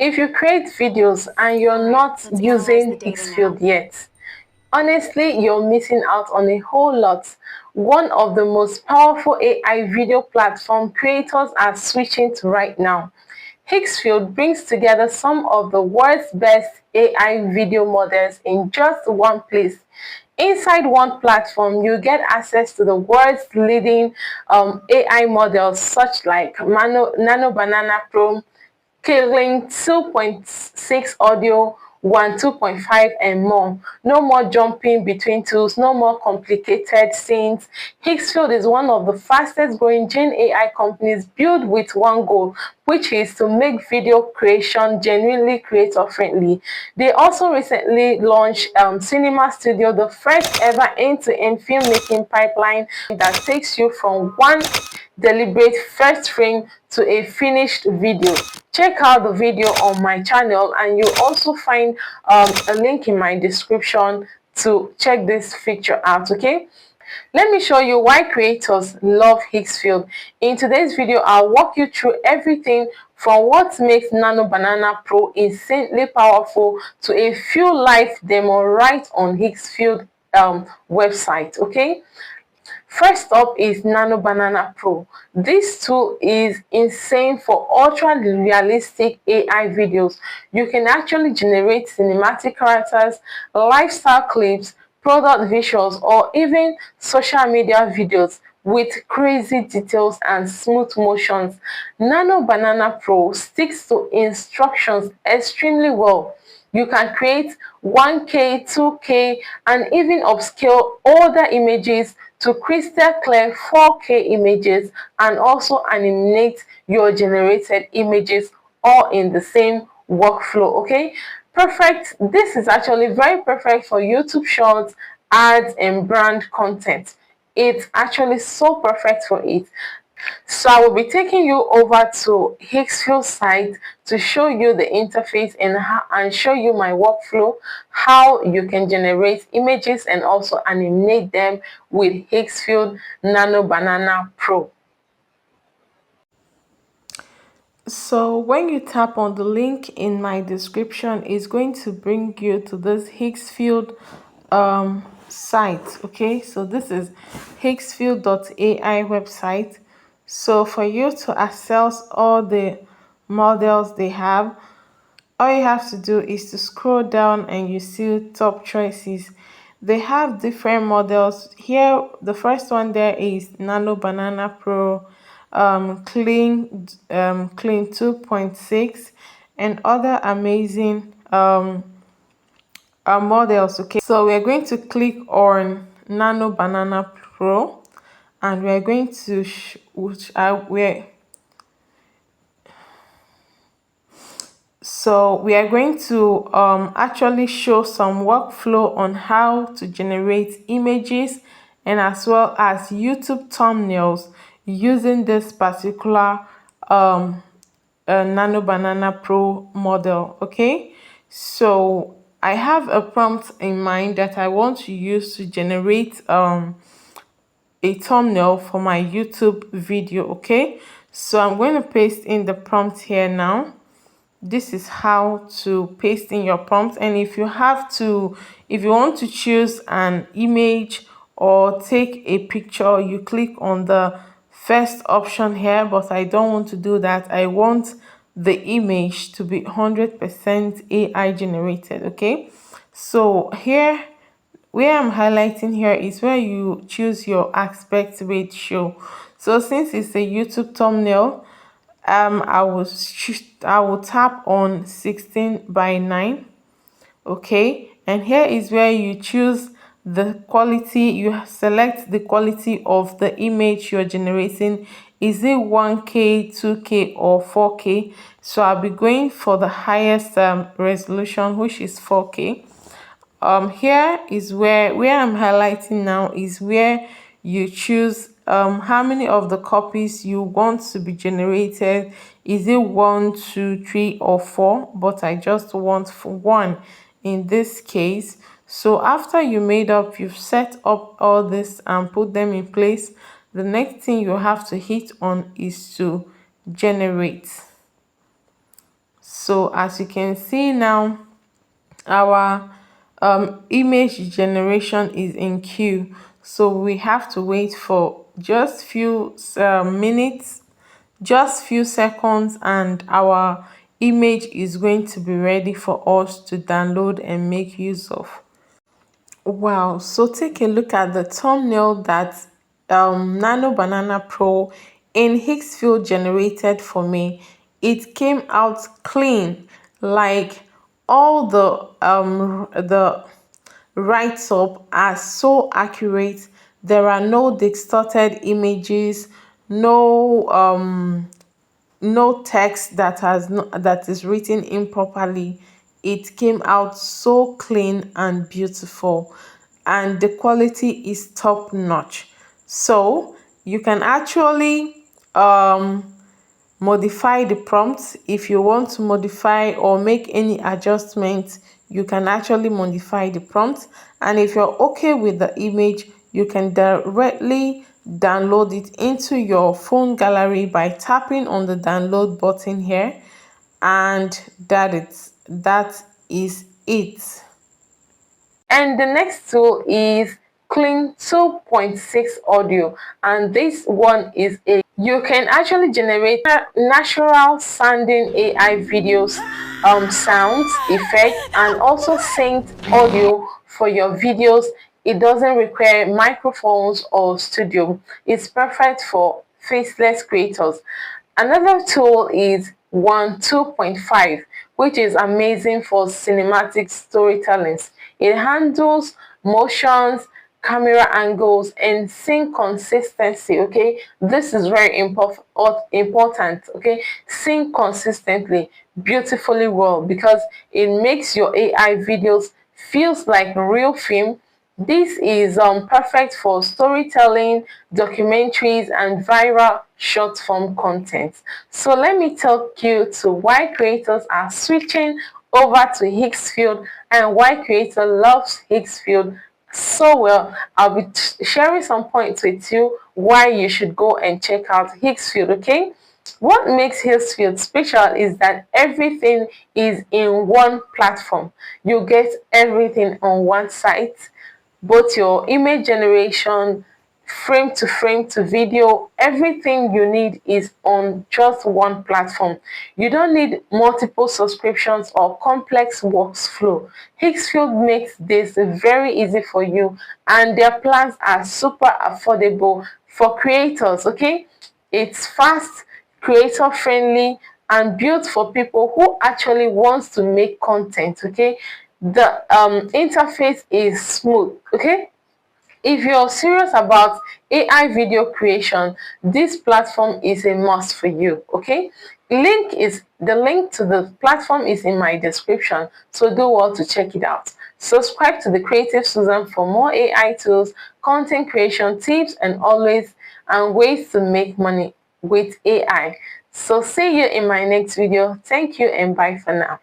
If you create videos and you're not using Higgsfield yet, honestly, you're missing out on a whole lot. One of the most powerful AI video platform creators are switching to right now. Higgsfield brings together some of the world's best AI video models in just one place. Inside one platform, you get access to the world's leading AI models such like Nano Banana Pro, Killing 2.6 audio, one 2.5 and more. No more jumping between tools, no more complicated scenes. Higgsfield is one of the fastest growing Gen AI companies built with one goal, which is to make video creation genuinely creator friendly. They also recently launched Cinema Studio, the first ever end-to-end filmmaking pipeline that takes you from one deliberate first frame to a finished video. Check out the video on my channel, and you'll also find a link in my description to check this feature out. Okay, let me show you why creators love Higgsfield. In today's video, I'll walk you through everything from what makes Nano Banana Pro insanely powerful to a few live demo right on Higgsfield website. Okay, first up is Nano Banana Pro. This tool is insane for ultra realistic AI videos. You can actually generate cinematic characters, lifestyle clips, product visuals, or even social media videos with crazy details and smooth motions. Nano Banana Pro sticks to instructions extremely well. You can create 1K, 2K, and even upscale older images to crystal clear 4K images, and also animate your generated images all in the same workflow. Okay, perfect. This is actually very perfect for YouTube shorts, ads, and brand content. It's actually so perfect for it. So I will be taking you over to Higgsfield site to show you the interface and show you my workflow, how you can generate images and also animate them with Higgsfield Nano Banana Pro. So when you tap on the link in my description, it's going to bring you to this Higgsfield site. Okay, so this is higgsfield.ai website. So for you to access all the models they have, all you have to do is to scroll down and you see top choices. They have different models here. The first one there is Nano Banana Pro, clean 2.6, and other amazing models. Okay, so we're going to click on Nano Banana Pro, and we're going to which I where so we are going to actually show some workflow on how to generate images and as well as YouTube thumbnails using this particular Nano Banana Pro model. Okay, so I have a prompt in mind that I want to use to generate a thumbnail for my YouTube video. Okay, so I'm going to paste in the prompt here now. This is how to paste in your prompt, and if you want to choose an image or take a picture, you click on the first option here, but I don't want to do that. I want the image to be 100% AI generated. Okay, so here where I'm highlighting here is where you choose your aspect ratio. So since it's a YouTube thumbnail, I will tap on 16:9. Okay, and here is where you choose the quality. You select the quality of the image you're generating. Is it 1K, 2K, or 4K? So I'll be going for the highest resolution, which is 4K. Here is where I'm highlighting now is where you choose how many of the copies you want to be generated. Is it 1, 2, 3, or 4? But I just want for 1 in this case. So after you've set up all this and put them in place, the next thing you have to hit on is to generate. So as you can see now, our image generation is in queue, so we have to wait for just few minutes, just few seconds, and our image is going to be ready for us to download and make use of. Wow, so take a look at the thumbnail that Nano Banana Pro in Higgsfield generated for me. It came out clean, like all the writes up are so accurate. There are no distorted images, no text that is written improperly. It came out so clean and beautiful, and the quality is top notch. So you can actually modify the prompt. If you want to modify or make any adjustments, you can actually modify the prompt. And if you're okay with the image, you can directly download it into your phone gallery by tapping on the download button here, and that is it. And the next tool is Clean 2.6 Audio, and this one is a you can actually generate natural sounding AI videos, sounds, effects, and also synced audio for your videos. It doesn't require microphones or studio. It's perfect for faceless creators. Another tool is 2.5, which is amazing for cinematic storytelling. It handles motions, camera angles, and sync consistency. Okay, this is very important. Okay, sync consistently, beautifully well, because it makes your AI videos feels like real film. This is perfect for storytelling, documentaries, and viral short form content. So let me talk you to why creators are switching over to Higgsfield and why creator loves Higgsfield so well. I'll be sharing some points with you why you should go and check out Higgsfield, okay? What makes Hillsfield special is that everything is in one platform. You get everything on one site, both your image generation, frame to video, everything you need is on just one platform. You don't need multiple subscriptions or complex workflow. Higgsfield makes this very easy for you, and their plans are super affordable for creators, okay? It's fast, creator friendly, and built for people who actually wants to make content, okay? The interface is smooth, okay? If you're serious about AI video creation, this platform is a must for you, okay? The link to the platform is in my description, so do well to check it out. Subscribe to the Creative Susan for more AI tools, content creation tips, and ways to make money with AI. So see you in my next video. Thank you and bye for now.